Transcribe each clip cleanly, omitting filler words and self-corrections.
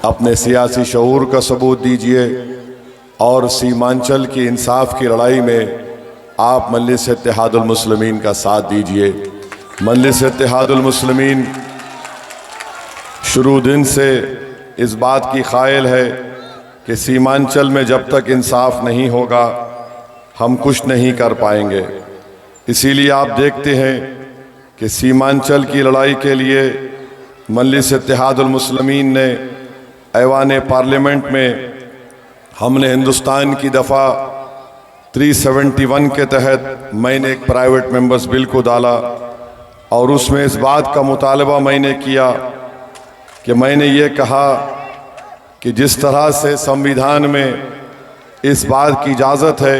अपने सियासी शऊर का सबूत दीजिए और सीमांचल की इंसाफ की लड़ाई में आप मजलिस इत्तेहादुल मुस्लिमीन का साथ दीजिए। मजलिस इत्तेहादुल मुस्लिमीन शुरू दिन से इस बात की क़ाइल है कि सीमांचल में जब तक इंसाफ नहीं होगा हम कुछ नहीं कर पाएंगे। इसीलिए आप देखते हैं कि सीमांचल की लड़ाई के लिए मजलिस इत्तेहादुल मुस्लिमीन ने ऐवान पार्लियामेंट में हमने हिंदुस्तान की दफ़ा 371 के तहत मैंने एक प्राइवेट मेंबर्स बिल को डाला और उसमें इस बात का मुतालबा मैंने किया कि मैंने ये कहा कि जिस तरह से संविधान में इस बात की इजाज़त है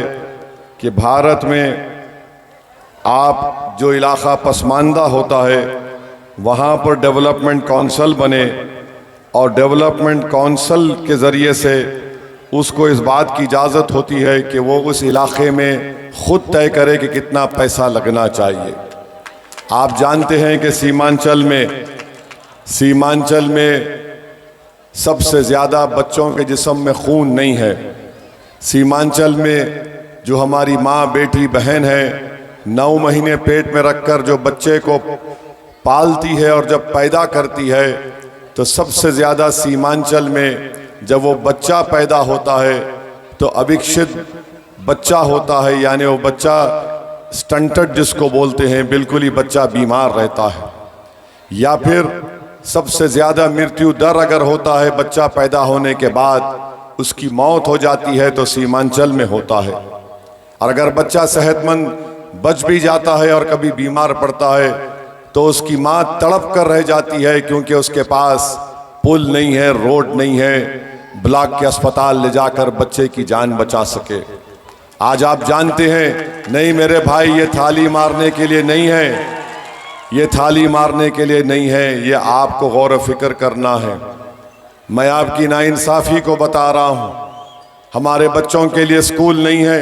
कि भारत में आप जो इलाक़ा पसमानदा होता है वहाँ पर डेवलपमेंट काउंसिल बने और डेवलपमेंट काउंसिल के ज़रिए से उसको इस बात की इजाज़त होती है कि वो उस इलाक़े में ख़ुद तय करे कि कितना पैसा लगना चाहिए। आप जानते हैं कि सीमांचल में सबसे ज़्यादा बच्चों के जिस्म में खून नहीं है। सीमांचल में जो हमारी माँ बेटी बहन है 9 महीने पेट में रखकर जो बच्चे को पालती है और जब पैदा करती है तो सबसे ज़्यादा सीमांचल में जब वो बच्चा पैदा होता है तो अविकसित बच्चा होता है, यानी वो बच्चा स्टंटेड जिसको बोलते हैं, बिल्कुल ही बच्चा बीमार रहता है। या फिर सबसे ज़्यादा मृत्यु दर अगर होता है बच्चा पैदा होने के बाद उसकी मौत हो जाती है तो सीमांचल में होता है। और अगर बच्चा सेहतमंद बच भी जाता है और कभी बीमार पड़ता है तो उसकी माँ तड़प कर रह जाती है क्योंकि उसके पास पुल नहीं है, रोड नहीं है, ब्लॉक के अस्पताल ले जाकर बच्चे की जान बचा सके। आज आप जानते हैं, नहीं मेरे भाई, ये थाली मारने के लिए नहीं है, ये थाली मारने के लिए नहीं है, ये आपको गौर फिक्र करना है। मैं आपकी नाइंसाफ़ी को बता रहा हूँ। हमारे बच्चों के लिए स्कूल नहीं है।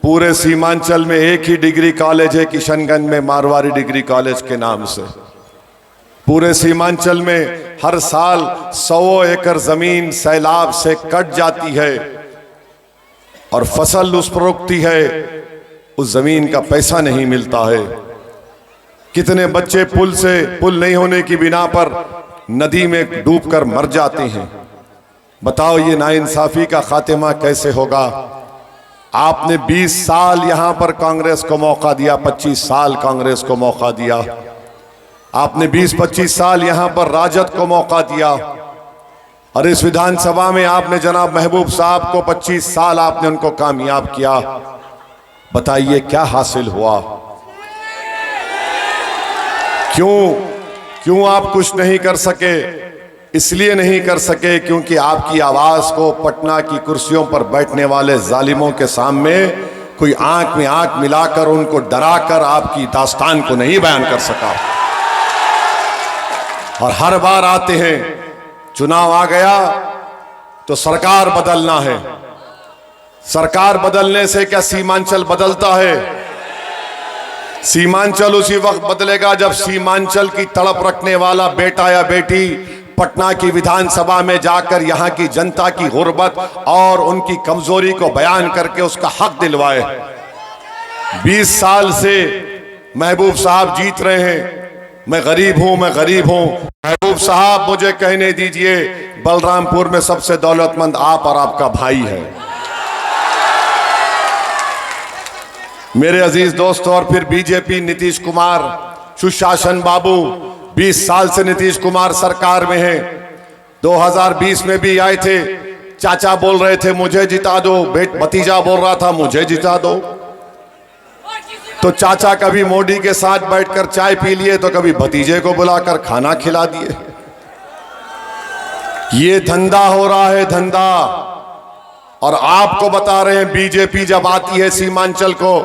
पूरे सीमांचल में एक ही डिग्री कॉलेज है किशनगंज में, मारवाड़ी डिग्री कॉलेज के नाम से। पूरे सीमांचल में हर साल 100 एकड़ ज़मीन सैलाब से कट जाती है और फसल उस पर उगती है, उस ज़मीन का पैसा नहीं मिलता है। कितने बच्चे पुल नहीं होने की बिना पर नदी में डूबकर मर जाते हैं। बताओ ये नाइंसाफ़ी का खात्मा कैसे होगा? आपने 20 साल यहाँ पर कांग्रेस को मौका दिया, 25 साल कांग्रेस को मौका दिया, आपने 20-25 साल यहाँ पर राजद को मौका दिया और इस विधानसभा में आपने जनाब महबूब साहब को 25 साल आपने उनको कामयाब किया। बताइए क्या हासिल हुआ? क्यों आप कुछ नहीं कर सके? इसलिए नहीं कर सके क्योंकि आपकी आवाज़ को पटना की कुर्सियों पर बैठने वाले जालिमों के सामने कोई आंख में आंख मिलाकर उनको डराकर आपकी दास्तान को नहीं बयान कर सका। और हर बार आते हैं, चुनाव आ गया तो सरकार बदलना है। सरकार बदलने से क्या सीमांचल बदलता है? सीमांचल उसी वक्त बदलेगा जब सीमांचल की तड़प रखने वाला बेटा या बेटी पटना की विधानसभा में जाकर यहाँ की जनता की गुर्बत और उनकी कमजोरी को बयान करके उसका हक दिलवाए। 20 साल से महबूब साहब जीत रहे हैं। मैं गरीब हूं महबूब साहब मुझे कहने दीजिए, बलरामपुर में सबसे दौलतमंद आप और आपका भाई है। मेरे अजीज दोस्तों, और फिर बीजेपी, नीतीश कुमार, सुशासन बाबू, 20 साल से नीतीश कुमार सरकार में है। 2020 में भी आए थे, चाचा बोल रहे थे मुझे जिता दो, भतीजा बोल रहा था मुझे जिता दो। तो चाचा कभी मोदी के साथ बैठकर चाय पी लिए तो कभी भतीजे को बुलाकर खाना खिला दिए। ये धंधा हो रहा है, धंधा। और आपको बता रहे हैं, बीजेपी जब आती है सीमांचल को,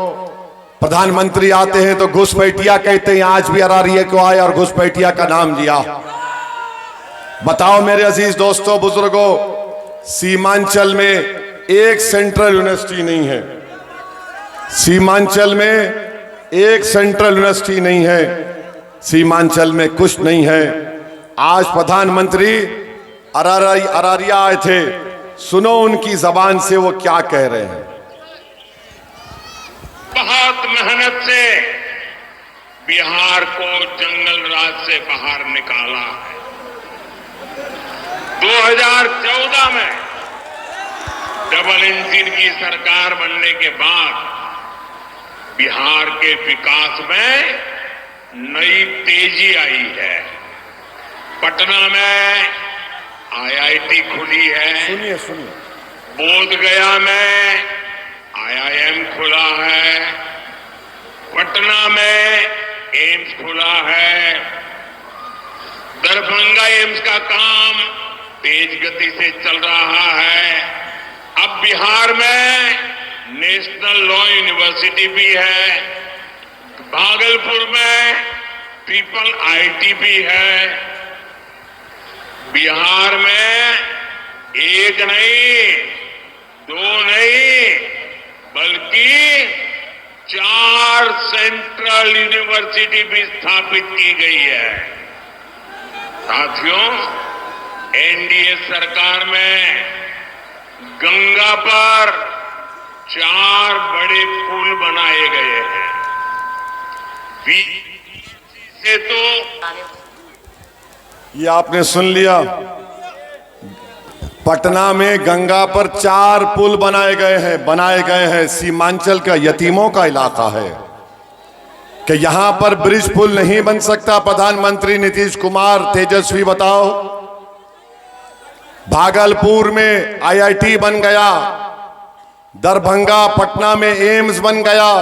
प्रधानमंत्री आते हैं तो घुसपैठिया कहते हैं। आज भी अरारिया को आए और घुसपैठिया का नाम लिया। बताओ मेरे अजीज दोस्तों, बुजुर्गों, सीमांचल में एक सेंट्रल यूनिवर्सिटी नहीं है। सीमांचल में एक सेंट्रल यूनिवर्सिटी नहीं है। सीमांचल में कुछ नहीं है। आज प्रधानमंत्री अरारिया आए थे। सुनो उनकी जबान से वो क्या कह रहे हैं। बहुत मेहनत से बिहार को जंगल राज से बाहर निकाला है। 2014 में डबल इंजन की सरकार बनने के बाद बिहार के विकास में नई तेजी आई है। पटना में आईआईटी खुली है। सुनिए सुनिए। बोधगया में आईआईएम खुला है। पटना में एम्स खुला है। दरभंगा एम्स का काम तेज गति से चल रहा है। अब बिहार में नेशनल लॉ यूनिवर्सिटी भी है। भागलपुर में ट्रिपल आईटी भी है। बिहार में एक नहीं, दो नहीं, बल्कि 4 सेंट्रल यूनिवर्सिटी भी स्थापित की गई है। साथियों, एनडीए सरकार में गंगा पर 4 बड़े पुल बनाए गए हैं। से तो ये आपने सुन लिया। पटना में गंगा पर 4 पुल बनाए गए हैं। सीमांचल का यतीमों का इलाका है कि यहां पर ब्रिज पुल नहीं बन सकता। प्रधानमंत्री नीतीश कुमार, तेजस्वी बताओ। भागलपुर में आईआईटी बन गया। दरभंगा पटना में एम्स बन गया।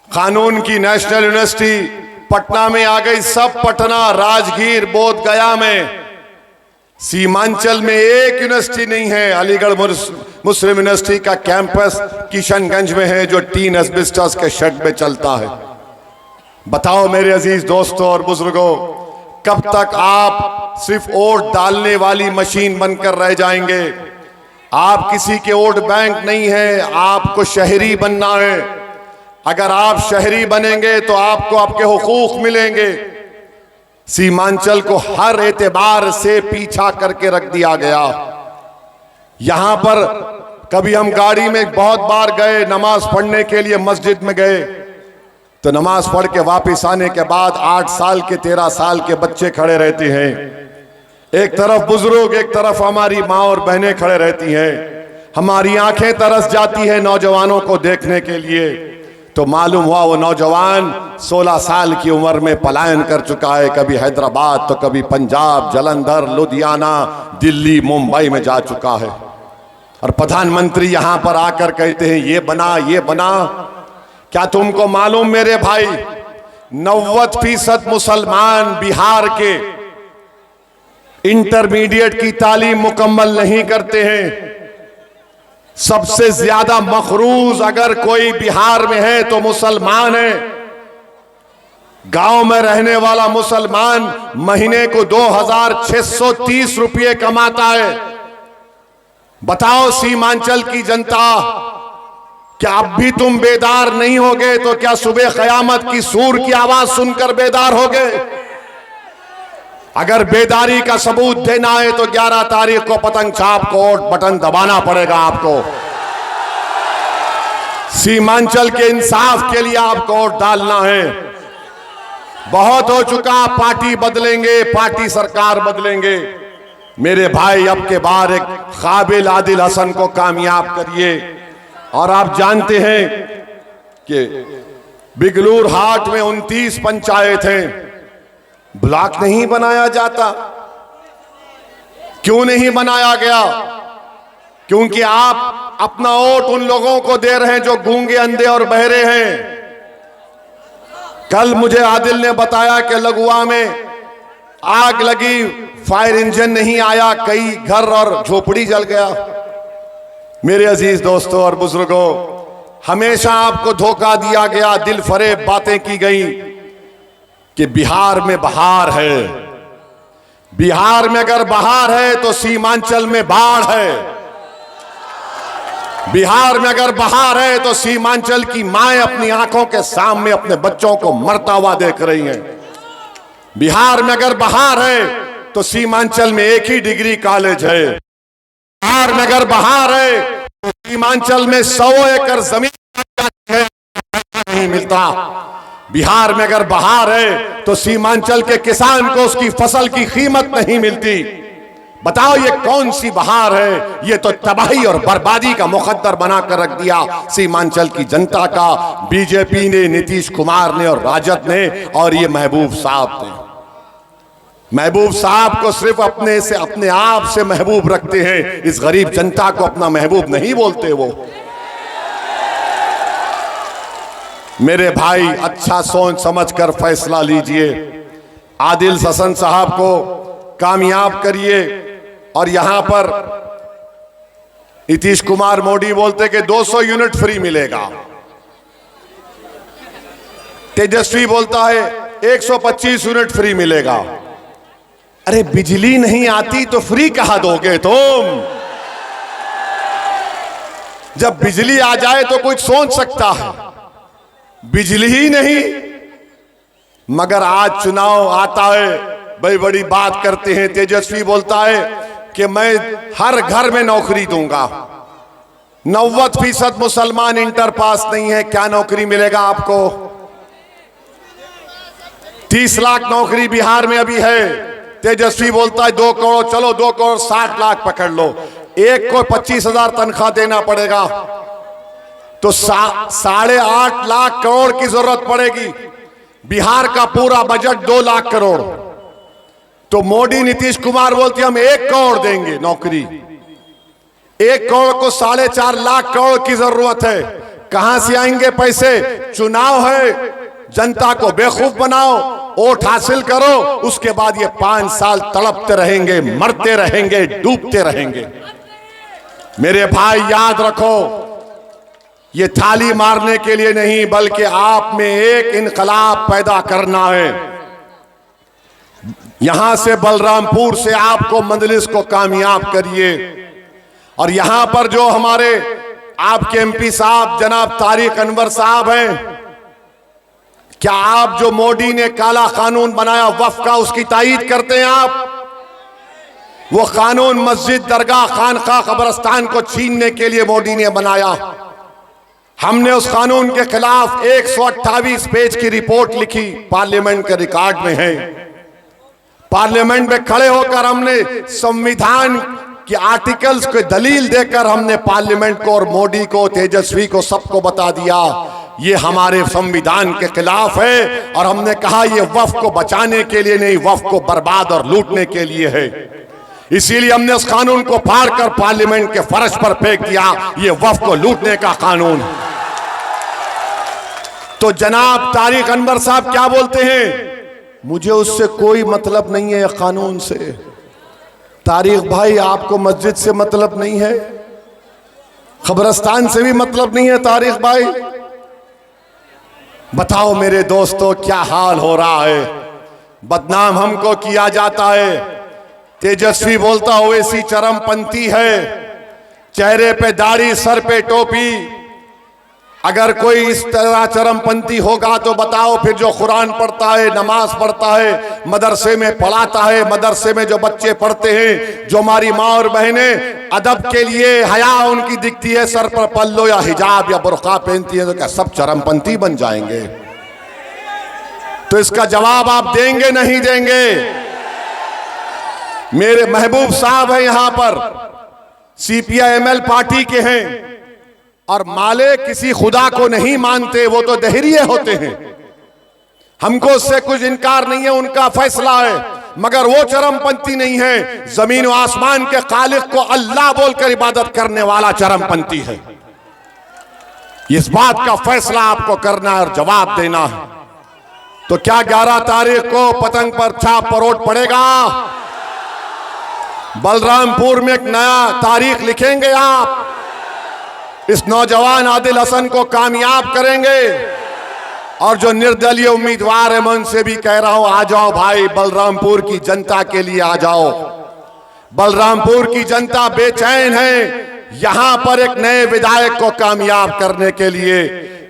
कानून की नेशनल यूनिवर्सिटी पटना में आ गई। सब पटना, राजगीर, बोधगया में। सीमांचल में एक यूनिवर्सिटी नहीं है। अलीगढ़ मुस्लिम यूनिवर्सिटी का कैंपस किशनगंज में है, जो टीन एस्बेस्टस के शेड में चलता है। बताओ मेरे अजीज दोस्तों और बुजुर्गों, कब तक आप सिर्फ वोट डालने वाली मशीन बनकर रह जाएंगे? आप किसी के वोट बैंक नहीं है, आपको शहरी बनना है। अगर आप शहरी बनेंगे तो आपको आपके हुकूक मिलेंगे। सीमांचल को हर एतबार से पीछा करके रख दिया गया। यहां पर कभी हम गाड़ी में बहुत बार गए, नमाज पढ़ने के लिए मस्जिद में गए, तो नमाज पढ़ के वापस आने के बाद 8 साल के 13 साल के बच्चे खड़े रहते हैं। एक तरफ बुजुर्ग, एक तरफ हमारी माँ और बहनें खड़े रहती हैं। हमारी आंखें तरस जाती है नौजवानों को देखने के लिए। तो मालूम हुआ वो नौजवान 16 साल की उम्र में पलायन कर चुका है। कभी हैदराबाद तो कभी पंजाब, जालंधर, लुधियाना, दिल्ली, मुंबई में जा चुका है। और प्रधानमंत्री यहां पर आकर कहते हैं ये बना, ये बना। क्या तुमको मालूम मेरे भाई, 90% मुसलमान बिहार के इंटरमीडिएट की तालीम मुकम्मल नहीं करते हैं। सबसे ज्यादा मखरूज अगर कोई बिहार में है तो मुसलमान है। गांव में रहने वाला मुसलमान महीने को 2630 रुपये कमाता है। बताओ सीमांचल की जनता, क्या अब भी तुम बेदार नहीं होगे? तो क्या सुबह कयामत की सूर की आवाज सुनकर बेदार होगे? अगर बेदारी का सबूत देना है तो 11 तारीख को पतंग छाप को वोट बटन दबाना पड़ेगा आपको। सीमांचल के इंसाफ के लिए आपको वोट डालना है। बहुत हो चुका, पार्टी बदलेंगे, पार्टी सरकार बदलेंगे। मेरे भाई, अब के बार एक काबिल आदिल हसन को कामयाब करिए। और आप जानते हैं कि बिगलूर हाट में 29 पंचायत हैं, ब्लॉक नहीं बनाया जाता। क्यों नहीं बनाया गया? क्योंकि आप अपना वोट उन लोगों को दे रहे हैं जो गूंगे, अंधे और बहरे हैं। कल मुझे आदिल ने बताया कि लगुआ में आग लगी, फायर इंजन नहीं आया, कई घर और झोपड़ी जल गया। मेरे अजीज दोस्तों और बुजुर्गों, हमेशा आपको धोखा दिया गया, दिल फरेब बातें की गई कि बिहार में बहार है। बिहार में अगर बहार है तो सीमांचल में बाढ़ है। बिहार में अगर बहार है तो सीमांचल की माएं अपनी आंखों के सामने अपने बच्चों को मरता हुआ देख रही हैं। बिहार में अगर बहार है तो सीमांचल में एक ही डिग्री कॉलेज है। बिहार में अगर बहार है तो सीमांचल में 100 एकड़ जमीन है, नहीं मिलता। बिहार में अगर बहार है तो सीमांचल के किसान को उसकी फसल की कीमत नहीं मिलती। बताओ ये कौन सी बहार है? ये तो तबाही और बर्बादी का मुकद्दर बनाकर रख दिया सीमांचल की जनता का बीजेपी ने, नीतीश कुमार ने और राजद ने और ये महबूब साहब ने। महबूब साहब को सिर्फ अपने आप से महबूब रखते हैं, इस गरीब जनता को अपना महबूब नहीं बोलते वो। मेरे भाई अच्छा सोच समझ कर फैसला लीजिए, आदिल हसन साहब को कामयाब करिए। और यहां पर नीतीश कुमार मोदी बोलते कि 200 यूनिट फ्री मिलेगा, तेजस्वी बोलता है 125 यूनिट फ्री मिलेगा। अरे बिजली नहीं आती तो फ्री कहां दोगे तुम? जब बिजली आ जाए तो कुछ सोच सकता है, बिजली ही नहीं। मगर आज चुनाव आता है, बड़ी बड़ी बात करते हैं। तेजस्वी बोलता है कि मैं हर घर में नौकरी दूंगा। 90% मुसलमान इंटर पास नहीं है, क्या नौकरी मिलेगा आपको? 30 लाख नौकरी बिहार में अभी है। तेजस्वी बोलता है 2 करोड़, चलो 2 करोड़ 60 लाख पकड़ लो, एक को 25,000 तनख्वाह देना पड़ेगा तो 8.5 लाख करोड़ की जरूरत पड़ेगी। बिहार का पूरा बजट 2 लाख करोड़। तो मोदी नीतीश कुमार बोलते हम 1 करोड़ देंगे नौकरी। 1 करोड़ को 4.5 लाख करोड़ की जरूरत है। कहां से आएंगे पैसे? चुनाव है, जनता को बेवकूफ बनाओ, वोट हासिल करो, उसके बाद ये 5 साल तड़पते रहेंगे, मरते रहेंगे, डूबते रहेंगे। मेरे भाई याद रखो, ये थाली मारने के लिए नहीं बल्कि आप में एक इनकलाब पैदा करना है। यहां से बलरामपुर से आपको मजलिस को कामयाब करिए। और यहां पर जो हमारे आपके एमपी साहब जनाब तारिक अनवर साहब हैं, क्या आप जो मोदी ने काला कानून बनाया वक्फ का, उसकी तायीद करते हैं आप? वो कानून मस्जिद, दरगाह, खानका, कब्रिस्तान को छीनने के लिए मोदी ने बनाया। हमने उस कानून के खिलाफ 128 पेज की रिपोर्ट लिखी, पार्लियामेंट के रिकॉर्ड में है। पार्लियामेंट में खड़े होकर हमने संविधान की आर्टिकल्स को दलील देकर हमने पार्लियामेंट को और मोदी को, तेजस्वी को, सबको बता दिया ये हमारे संविधान के खिलाफ है। और हमने कहा ये वक्फ को बचाने के लिए नहीं, वक्फ को बर्बाद और लूटने के लिए है। इसीलिए हमने उस कानून को फाड़कर पार्लियामेंट के फर्श पर फेंक दिया, ये वक्फ को लूटने का कानून। तो जनाब तारिक अनवर साहब क्या बोलते हैं? मुझे उससे कोई मतलब नहीं है कानून से। तारिक भाई आपको मस्जिद से मतलब नहीं है, कब्रिस्तान से भी मतलब नहीं है। तारिक भाई बताओ मेरे दोस्तों क्या हाल हो रहा है? बदनाम हमको किया जाता है। तेजस्वी बोलता ओवैसी चरमपंथी है, चेहरे पे दाढ़ी, सर पे टोपी। अगर कोई इस तरह चरमपंथी होगा तो बताओ फिर जो कुरान पढ़ता है, नमाज पढ़ता है, मदरसे में पढ़ाता है, मदरसे में जो बच्चे पढ़ते हैं, जो हमारी माँ और बहनें अदब के लिए हया उनकी दिखती है, सर पर पल्लो या हिजाब या बुर्का पहनती है, तो क्या सब चरमपंथी बन जाएंगे? तो इसका जवाब आप देंगे नहीं देंगे? मेरे महबूब साहब है यहां पर, CPI-ML पार्टी के हैं और माले किसी खुदा को नहीं मानते, वो तो दहरिये होते हैं। हमको उससे कुछ इनकार नहीं है, उनका फैसला है, मगर वो चरमपंथी नहीं है। जमीन व आसमान के खालिक को अल्लाह बोलकर इबादत करने वाला चरमपंथी है। इस बात का फैसला आपको करना है और जवाब देना है। तो क्या 11 तारीख को पतंग पर छाप परोट पड़ेगा? बलरामपुर में एक नया तारीख लिखेंगे आप, इस नौजवान आदिल हसन को कामयाब करेंगे। और जो निर्दलीय उम्मीदवार है मैं उनसे भी कह रहा हूं, आ जाओ भाई, बलरामपुर की जनता के लिए आ जाओ। बलरामपुर की जनता बेचैन है यहां पर एक नए विधायक को कामयाब करने के लिए।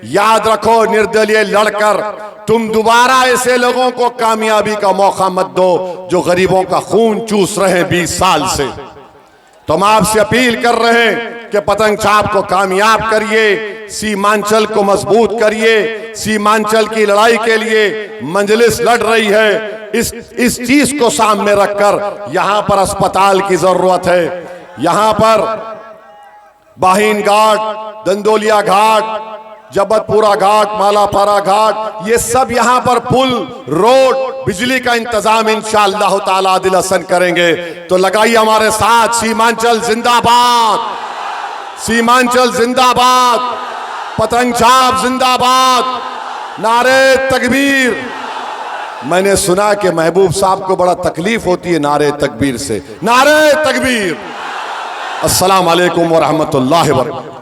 याद रखो, निर्दलीय लड़कर तुम दोबारा ऐसे लोगों को कामयाबी का मौका मत दो जो गरीबों का खून चूस रहे हैं 20 साल से। तो हम आपसे अपील कर रहे हैं कि पतंग छाप को कामयाब करिए, सीमांचल को मजबूत करिए। सीमांचल की लड़ाई के लिए मंजलिस लड़ रही है। इस चीज को सामने रखकर यहां पर अस्पताल की जरूरत है, यहां पर बाहिन घाट, दंदोलिया घाट, जबतपुरा घाट, मालापारा घाट, ये सब यहां पर पुल, रोड, बिजली का इंतजाम इंशाअल्लाह ताला आदिल हसन करेंगे। तो लगाइए हमारे साथ, सीमांचल जिंदाबाद, सीमांचल जिंदाबाद, पतंग छाप जिंदाबाद, नारे तकबीर। मैंने सुना कि महबूब साहब को बड़ा तकलीफ होती है नारे तकबीर से। नारे तकबीर। अस्सलाम वालेकुम व रहमतुल्लाहि व बरकातहू।